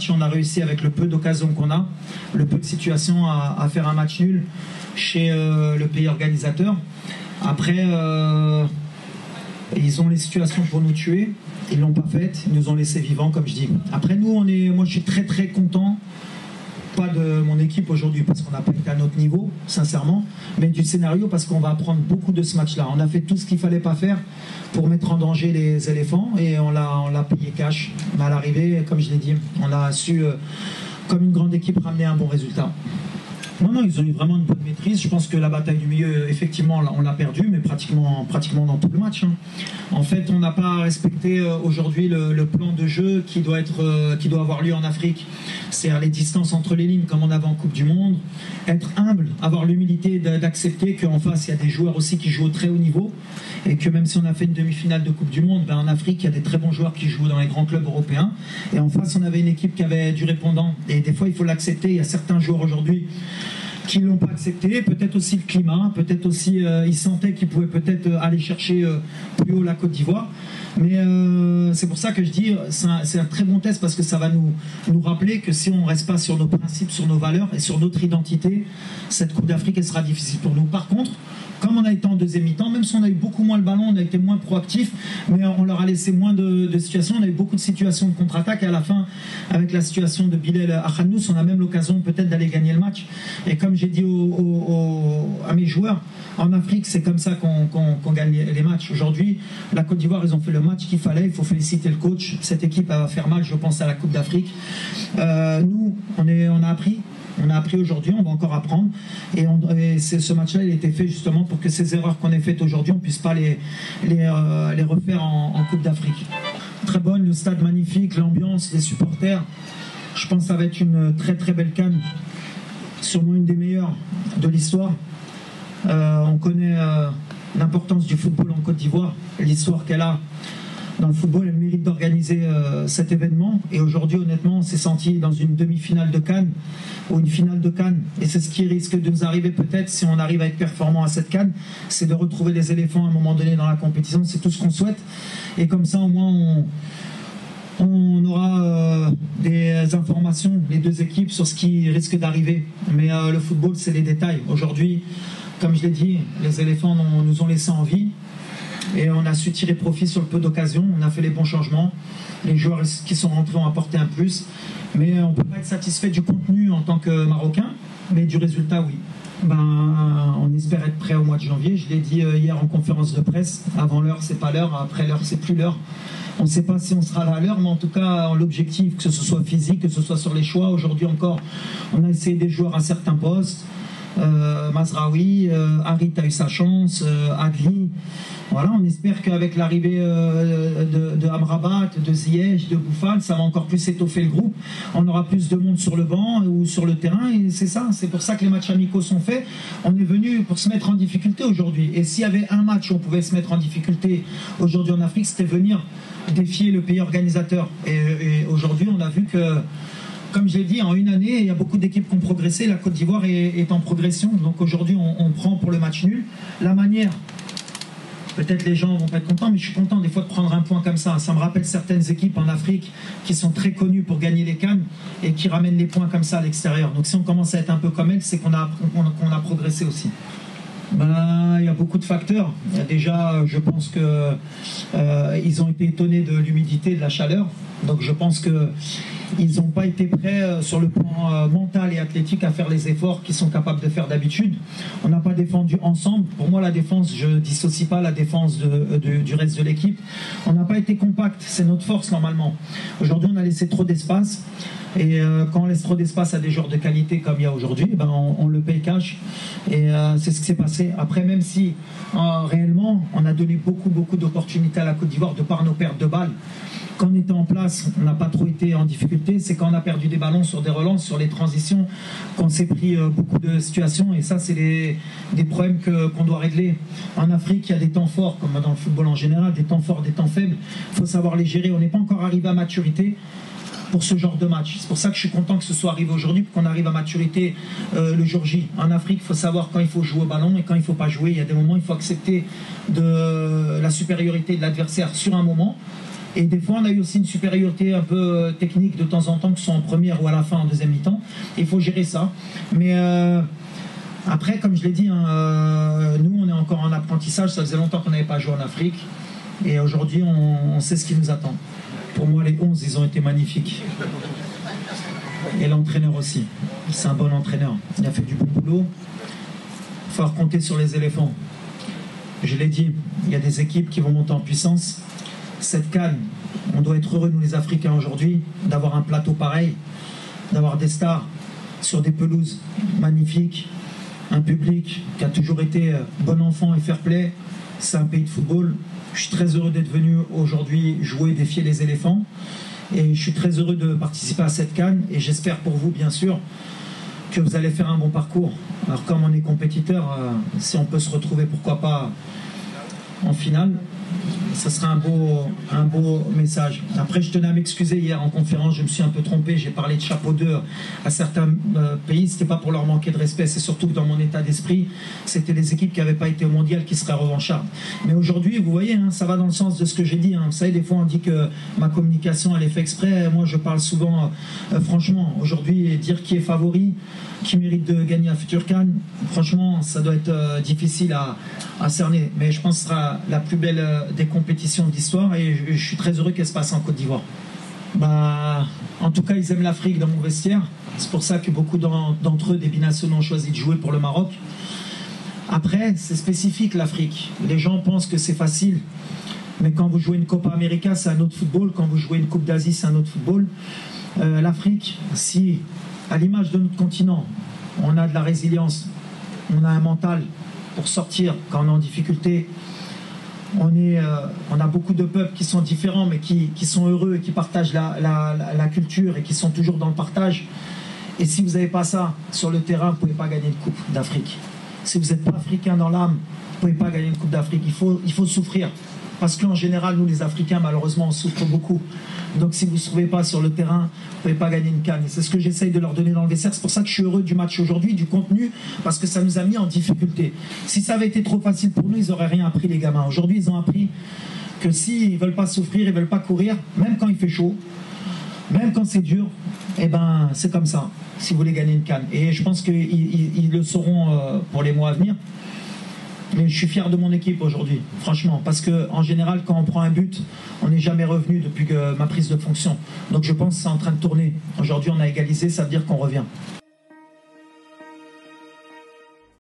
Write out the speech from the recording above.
match, on a réussi avec le peu d'occasions qu'on a, le peu de situations à faire un match nul chez le pays organisateur. Après, ils ont les situations pour nous tuer, ils l'ont pas fait, ils nous ont laissé vivants comme je dis. Après nous, moi je suis très très content, pas de mon équipe aujourd'hui parce qu'on n'a pas été à notre niveau, sincèrement, mais du scénario parce qu'on va apprendre beaucoup de ce match-là. On a fait tout ce qu'il fallait pas faire pour mettre en danger les éléphants et on l'a payé cash. Mais à l'arrivée, comme je l'ai dit, on a su, comme une grande équipe, ramener un bon résultat. Non, ils ont eu vraiment une bonne maîtrise. Je pense que la bataille du milieu, effectivement, on l'a perdue, mais pratiquement dans tout le match. En fait, on n'a pas respecté aujourd'hui le plan de jeu qui doit avoir lieu en Afrique. C'est-à-dire les distances entre les lignes, comme on avait en Coupe du Monde. Être humble, avoir l'humilité d'accepter qu'en face, il y a des joueurs aussi qui jouent au très haut niveau. Et que même si on a fait une demi-finale de Coupe du Monde, en Afrique, il y a des très bons joueurs qui jouent dans les grands clubs européens. Et en face, on avait une équipe qui avait du répondant. Et des fois, il faut l'accepter. Il y a certains joueurs aujourd'hui qui ne l'ont pas accepté, peut-être aussi le climat, peut-être aussi ils sentaient qu'ils pouvaient peut-être aller chercher plus haut la Côte d'Ivoire. Mais c'est pour ça que je dis, c'est un très bon test parce que ça va nous rappeler que si on ne reste pas sur nos principes, sur nos valeurs et sur notre identité, cette Coupe d'Afrique, elle sera difficile pour nous. Par contre, comme on a été en deuxième mi-temps, même si on a eu beaucoup moins le ballon, on a été moins proactif, mais on leur a laissé moins de situations. On a eu beaucoup de situations de contre-attaque et à la fin, avec la situation de Bilal Akhanous, on a même l'occasion peut-être d'aller gagner le match. Et comme j'ai dit à mes joueurs, en Afrique, c'est comme ça qu'on gagne les matchs. Aujourd'hui, la Côte d'Ivoire, ils ont fait le match qu'il fallait. Il faut féliciter le coach. Cette équipe va faire mal, je pense, à la Coupe d'Afrique. Nous, on a appris. On a appris aujourd'hui, on va encore apprendre. Et ce match-là, il a été fait justement pour que ces erreurs qu'on a faites aujourd'hui, on ne puisse pas les refaire en Coupe d'Afrique. Très bonne, le stade magnifique, l'ambiance, les supporters. Je pense que ça va être une très très belle CAN. Sûrement une des meilleures de l'histoire. On connaît l'importance du football en Côte d'Ivoire, l'histoire qu'elle a dans le football, elle mérite d'organiser cet événement. Et aujourd'hui, honnêtement, on s'est senti dans une demi-finale de CAN ou une finale de CAN. Et c'est ce qui risque de nous arriver peut-être si on arrive à être performant à cette CAN, c'est de retrouver les éléphants à un moment donné dans la compétition. C'est tout ce qu'on souhaite. Et comme ça, au moins, on aura des informations, les deux équipes, sur ce qui risque d'arriver. Mais le football, c'est les détails. Aujourd'hui, comme je l'ai dit, les éléphants nous ont laissé en vie. Et on a su tirer profit sur le peu d'occasions, on a fait les bons changements. Les joueurs qui sont rentrés ont apporté un plus. Mais on ne peut pas être satisfait du contenu en tant que Marocain, mais du résultat, oui. On espère être prêt au mois de janvier. Je l'ai dit hier en conférence de presse. Avant l'heure, c'est pas l'heure. Après l'heure, c'est plus l'heure. On ne sait pas si on sera là à l'heure, mais en tout cas, l'objectif, que ce soit physique, que ce soit sur les choix. Aujourd'hui encore, on a essayé des joueurs à certains postes. Mazraoui, Harit a eu sa chance, Adli. Voilà, on espère qu'avec l'arrivée de Amrabat, de Ziyech, de Bouffal, ça va encore plus étoffer le groupe. On aura plus de monde sur le banc ou sur le terrain et c'est ça. C'est pour ça que les matchs amicaux sont faits. On est venu pour se mettre en difficulté aujourd'hui. Et s'il y avait un match où on pouvait se mettre en difficulté aujourd'hui en Afrique, c'était venir défier le pays organisateur. Et aujourd'hui, on a vu que, comme je l'ai dit, en une année, il y a beaucoup d'équipes qui ont progressé. La Côte d'Ivoire est en progression. Donc aujourd'hui, on prend pour le match nul. La manière, peut-être les gens vont pas être contents, mais je suis content des fois de prendre un point comme ça. Ça me rappelle certaines équipes en Afrique qui sont très connues pour gagner les CAN et qui ramènent les points comme ça à l'extérieur. Donc si on commence à être un peu comme elles, c'est qu'on a progressé aussi. Il y a beaucoup de facteurs. Il y a déjà, je pense que ils ont été étonnés de l'humidité, de la chaleur. Donc je pense qu'ils n'ont pas été prêts sur le plan mental et athlétique à faire les efforts qu'ils sont capables de faire d'habitude. On n'a pas défendu ensemble. Pour moi, la défense, je ne dissocie pas la défense du reste de l'équipe. On n'a pas été compact. C'est notre force normalement. Aujourd'hui, on a laissé trop d'espace. Et quand on laisse trop d'espace à des joueurs de qualité comme il y a aujourd'hui, on le paye cash. Et c'est ce qui s'est passé. Après, même si réellement, on a donné beaucoup d'opportunités à la Côte d'Ivoire de par nos pertes de balles. Quand on était en place, on n'a pas trop été en difficulté. C'est quand on a perdu des ballons sur des relances, sur les transitions, qu'on s'est pris beaucoup de situations. Et ça, c'est des problèmes qu'on doit régler. En Afrique, il y a des temps forts, comme dans le football en général, des temps forts, des temps faibles. Il faut savoir les gérer. On n'est pas encore arrivé à maturité pour ce genre de match. C'est pour ça que je suis content que ce soit arrivé aujourd'hui, pour qu'on arrive à maturité le jour J. En Afrique, il faut savoir quand il faut jouer au ballon et quand il ne faut pas jouer. Il y a des moments où il faut accepter la supériorité de l'adversaire sur un moment Et des fois, on a eu aussi une supériorité un peu technique de temps en temps, que ce soit en première ou à la fin, en deuxième mi-temps. Il faut gérer ça. Mais après, comme je l'ai dit, hein, nous, on est encore en apprentissage. Ça faisait longtemps qu'on n'avait pas joué en Afrique. Et aujourd'hui, on sait ce qui nous attend. Pour moi, les 11, ils ont été magnifiques. Et l'entraîneur aussi. C'est un bon entraîneur. Il a fait du bon boulot. Il faut compter sur les éléphants. Je l'ai dit, il y a des équipes qui vont monter en puissance. Cette CAN, on doit être heureux, nous les Africains aujourd'hui, d'avoir un plateau pareil, d'avoir des stars sur des pelouses magnifiques, un public qui a toujours été bon enfant et fair play. C'est un pays de football. Je suis très heureux d'être venu aujourd'hui jouer, défier les éléphants. Et je suis très heureux de participer à cette CAN. Et j'espère pour vous, bien sûr, que vous allez faire un bon parcours. Alors comme on est compétiteur, si on peut se retrouver, pourquoi pas, en finale, ça sera un beau message. Après, je tenais à m'excuser, hier en conférence, je me suis un peu trompé, j'ai parlé de chapeau 2 à certains pays, c'était pas pour leur manquer de respect, c'est surtout que dans mon état d'esprit, c'était des équipes qui n'avaient pas été au mondial qui seraient revanchardes. Mais aujourd'hui, vous voyez, hein, ça va dans le sens de ce que j'ai dit. Hein. Vous savez, des fois on dit que ma communication elle est faite exprès, moi je parle souvent franchement. Aujourd'hui, dire qui est favori, qui mérite de gagner à futur CAN, franchement, ça doit être difficile à cerner. Mais je pense que ce sera la plus belle des compétitions de l'histoire et je suis très heureux qu'elle se passe en Côte d'Ivoire. Bah, en tout cas, ils aiment l'Afrique dans mon vestiaire. C'est pour ça que beaucoup d'entre eux, des binationaux, ont choisi de jouer pour le Maroc. Après, c'est spécifique l'Afrique. Les gens pensent que c'est facile. Mais quand vous jouez une Copa América, c'est un autre football. Quand vous jouez une Coupe d'Asie, c'est un autre football. L'Afrique, si, à l'image de notre continent, on a de la résilience, on a un mental pour sortir quand on est en difficulté. On a beaucoup de peuples qui sont différents, mais qui sont heureux et qui partagent la culture et qui sont toujours dans le partage. Et si vous n'avez pas ça sur le terrain, vous ne pouvez pas gagner une Coupe d'Afrique. Si vous n'êtes pas africain dans l'âme, vous ne pouvez pas gagner une Coupe d'Afrique. Il faut souffrir. Parce qu'en général, nous les Africains, malheureusement, on souffre beaucoup. Donc si vous ne se trouvez pas sur le terrain, vous ne pouvez pas gagner une CAN. Et c'est ce que j'essaye de leur donner dans le vestiaire. C'est pour ça que je suis heureux du match aujourd'hui, du contenu, parce que ça nous a mis en difficulté. Si ça avait été trop facile pour nous, ils n'auraient rien appris, les gamins. Aujourd'hui, ils ont appris que s'ils ne veulent pas souffrir, ils ne veulent pas courir, même quand il fait chaud, même quand c'est dur, eh ben, c'est comme ça, si vous voulez gagner une CAN. Et je pense qu'ils le sauront pour les mois à venir. Mais je suis fier de mon équipe aujourd'hui, franchement, parce qu'en général, quand on prend un but, on n'est jamais revenu depuis ma prise de fonction. Donc je pense que c'est en train de tourner. Aujourd'hui, on a égalisé, ça veut dire qu'on revient.